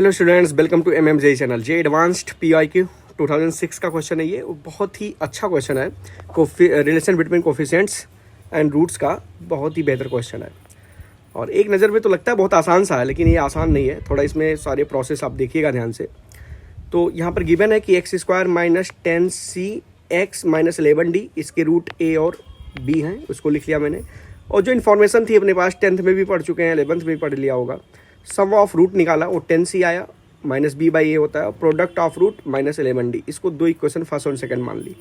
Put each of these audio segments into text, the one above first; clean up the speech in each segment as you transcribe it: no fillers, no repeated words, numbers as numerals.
Hello students, welcome to MMJ channel. JEE advanced PIQ 2006 का question है ये। बहुत ही अच्छा क्वेश्चन है। Relation between coefficients and roots का बहुत ही बेहतर क्वेश्चन है। और एक नज़र में तो लगता है बहुत आसान सा है, लेकिन ये आसान नहीं है। थोड़ा इसमें सारे प्रोसेस आप देखिएगा ध्यान से। तो यहाँ पर गिवन है कि x square minus 10c x minus 11d इसके रूट ए और बी हैं, उसको लिख लिया मैंने। और जो इन्फॉर्मेशन थी अपने पास 10th में भी पढ़ चुके हैं, 11th में भी पढ़ लिया होगा। सम ऑफ रूट निकाला, वो 10c आया, माइनस बी बाई ए होता है। Product of root minus 11d, इसको दो इक्वेशन फर्स्ट और सेकंड मान ली।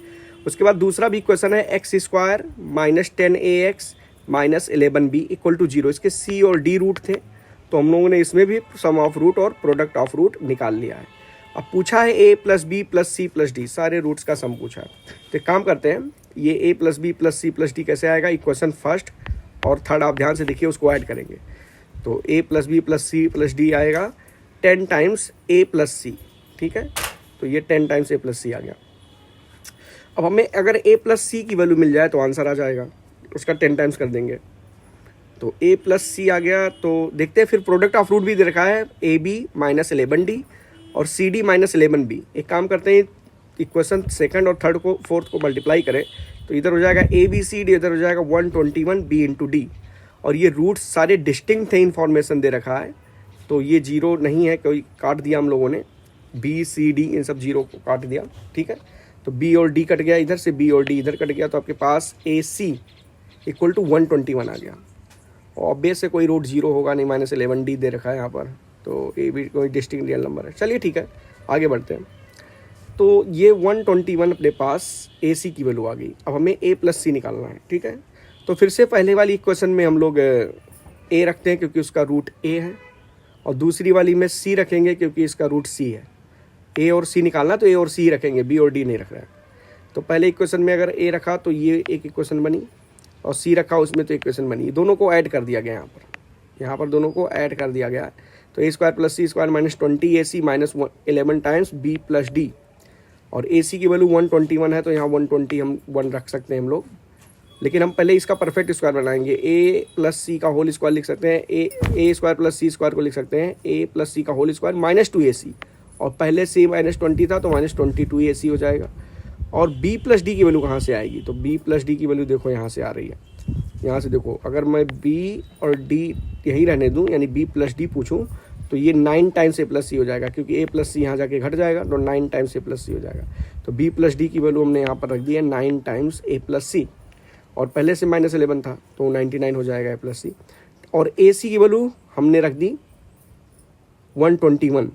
उसके बाद दूसरा भी इक्वेशन है x square minus 10ax minus 11b equal to 0। इसके c और d रूट थे, तो हम लोगों ने इसमें भी सम ऑफ रूट और प्रोडक्ट ऑफ रूट निकाल लिया है। अब पूछा है a plus b plus c plus d, सारे रूट्स का सम पूछा है। तो एक काम करते हैं, ये a plus b plus c plus d कैसे आएगा, इक्वेशन फर्स्ट और थर्ड आप ध्यान से देखिए, उसको ऐड करेंगे। तो a plus b plus c plus d आएगा 10 टाइम्स a प्लस सी, ठीक है। तो ये 10 टाइम्स a प्लस सी आ गया। अब हमें अगर a प्लस सी की वैल्यू मिल जाए तो आंसर आ जाएगा, उसका 10 टाइम्स कर देंगे। तो a प्लस सी आ गया। तो देखते हैं फिर प्रोडक्ट ऑफ रूट भी दे रखा है, ए बी माइनस 11d और सी डी माइनस 11b। एक काम करते हैं, इक्वेशन सेकंड और थर्ड को फोर्थ को मल्टीप्लाई करें तो इधर हो जाएगा ए बी सी डी, इधर हो जाएगा 121 b इंटू डी। और ये रूट्स सारे डिस्टिंक्ट थे, इन्फॉर्मेशन दे रखा है। तो ये जीरो नहीं है, कोई काट दिया हम लोगों ने, बी सी डी इन सब जीरो को काट दिया, ठीक है। तो बी और डी कट गया इधर से, बी और डी इधर कट गया, तो आपके पास ए सी इक्वल टू 121 आ गया। और ऑब्वियस से कोई रूट जीरो होगा नहीं, माइनस 11d दे रखा है यहाँ पर, तो ए भी कोई डिस्टिंक्ट रियल नंबर है। चलिए ठीक है, आगे बढ़ते हैं। तो ये 121 अपने पास ए सी की वैल्यू आ गई। अब हमें ए प्लस सी निकालना है, ठीक है। तो फिर से पहले वाली इक्वेशन में हम लोग ए रखते हैं क्योंकि उसका रूट ए है, और दूसरी वाली में सी रखेंगे क्योंकि इसका रूट सी है। ए और सी निकालना तो ए और सी रखेंगे, बी और डी नहीं रख रहे हैं। तो पहले इक्वेशन में अगर ए रखा तो ये एक इक्वेशन बनी, और सी रखा उसमें तो इक्वेशन बनी। दोनों को ऐड कर दिया गया यहाँ पर दोनों को ऐड कर दिया गया। तो a square plus c square minus 20 a c minus 11 times b plus d. और ए सी की वैल्यू 121 है, तो यहाँ 120 हम 1 रख सकते हैं हम लोग। लेकिन हम पहले इसका परफेक्ट स्क्वायर बनाएंगे। ए प्लस सी का होल स्क्वायर लिख सकते हैं, ए स्क्वायर प्लस सी स्क्वायर को लिख सकते हैं ए प्लस सी का होल स्क्वायर माइनस 2ac। और पहले से माइनस 20 था तो माइनस 22ac हो जाएगा। और b प्लस डी की वैल्यू कहाँ से आएगी, तो b प्लस डी की वैल्यू देखो यहाँ से आ रही है। यहाँ से देखो, अगर मैं b और d यही रहने दूँ, यानी b प्लस डी पूछूँ, तो ये 9 टाइम्स ए प्लस सी हो जाएगा, क्योंकि a प्लस सी यहाँ जाके घट जाएगा, तो 9 टाइम्स ए प्लस सी हो जाएगा। तो b प्लस डी की वैल्यू हमने यहाँ पर रख दी है 9 टाइम्स ए प्लस सी, और पहले से माइनस 11 था तो 99 हो जाएगा ए प्लस सी। और ए सी की वैल्यू हमने रख दी 121,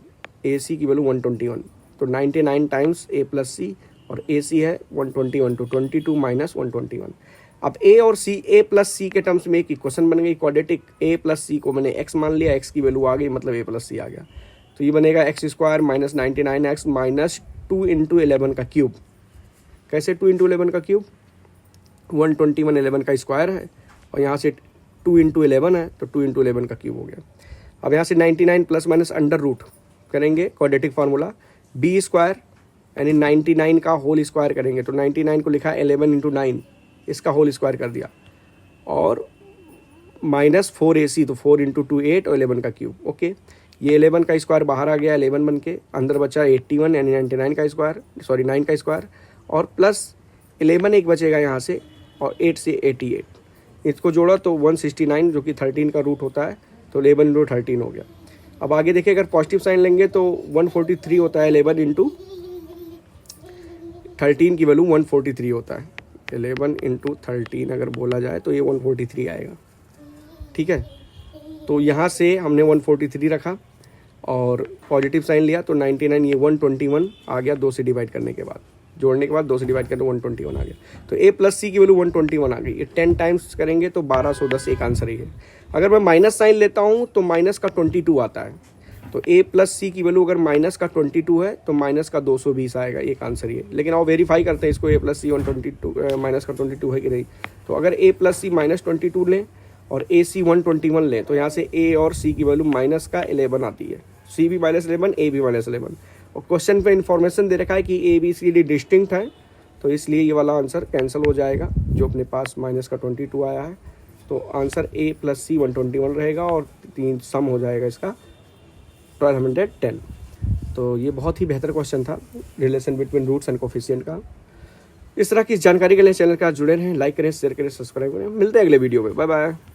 ए सी की वैल्यू 121, तो 99 टाइम्स ए प्लस सी, और ए सी है 121, तो 22 माइनस 121। अब ए और सी, ए प्लस सी के टर्म्स में एक इक्वेशन बन गई क्वाड्रेटिक। ए प्लस सी को मैंने एक्स मान लिया, एक्स की वैल्यू आ गई, मतलब ए प्लस सी आ गया। तो ये बनेगा x square minus 99x minus 2 into 11 का क्यूब। कैसे 2 इंटू 11 का क्यूब, 121 11 का स्क्वायर है, और यहाँ से 2 इंटू 11 है, तो 2 इंटू 11 का क्यूब हो गया। अब यहाँ से 99 प्लस माइनस अंडर रूट करेंगे, क्वाड्रेटिक फार्मूला, बी स्क्वायर यानी 99 का होल स्क्वायर करेंगे, तो 99 को लिखा 11 इंटू 9, इसका होल स्क्वायर कर दिया, और माइनस 4ac, तो 4 इंटू 2 8 और 11 का क्यूब। ओके, ये 11 का स्क्वायर बाहर आ गया, 11 बन के अंदर बचा 81 यानी 99 का स्क्वायर, सॉरी 9 का स्क्वायर, और प्लस 11 एक बचेगा यहाँ से, और 8 से 88, इसको जोड़ा तो 169 जो कि 13 का रूट होता है, तो 11 इंटू 13 हो गया। अब आगे देखिए, अगर पॉजिटिव साइन लेंगे तो 143 होता है, 11 इंटू 13 की वैल्यू 143 होता है। 11 इंटू 13 अगर बोला जाए तो ये 143 आएगा, ठीक है। तो यहाँ से हमने 143 रखा और पॉजिटिव साइन लिया, तो 99 ये 121 आ गया, 2 से डिवाइड करने के बाद, जोड़ने के बाद 2 से डिवाइड करके 121 आ गया। तो a प्लस सी की वैल्यू 121 आ गई। ये 10 टाइम्स करेंगे तो 1210 एक आंसर ही है। अगर मैं माइनस साइन लेता हूँ तो माइनस का 22 आता है। तो a प्लस सी की वैल्यू अगर माइनस का 22 है तो माइनस का 220 आएगा, एक आंसर ही है। लेकिन आप वेरीफाई करते हैं इसको, a प्लस सी 122 माइनस का 22 है कि नहीं। तो अगर a प्लस सी माइनस 22 लें और a सी 121 लें, तो यहाँ से a और c की वैल्यू माइनस का 11 आती है, c भी माइनस 11, a भी माइनस 11। और क्वेश्चन पे इन्फॉर्मेशन दे रखा है कि a b c d distinct है, तो इसलिए ये वाला आंसर कैंसिल हो जाएगा जो अपने पास माइनस का 22 आया है। तो आंसर a प्लस सी 121 रहेगा, और 3 सम हो जाएगा इसका 1210। तो ये बहुत ही बेहतर क्वेश्चन था relation between roots and coefficient का। इस तरह की जानकारी के लिए चैनल का जुड़े रहें, लाइक करें, शेयर करें, सब्सक्राइब करें। मिलते हैं अगले वीडियो में, बाय बाय।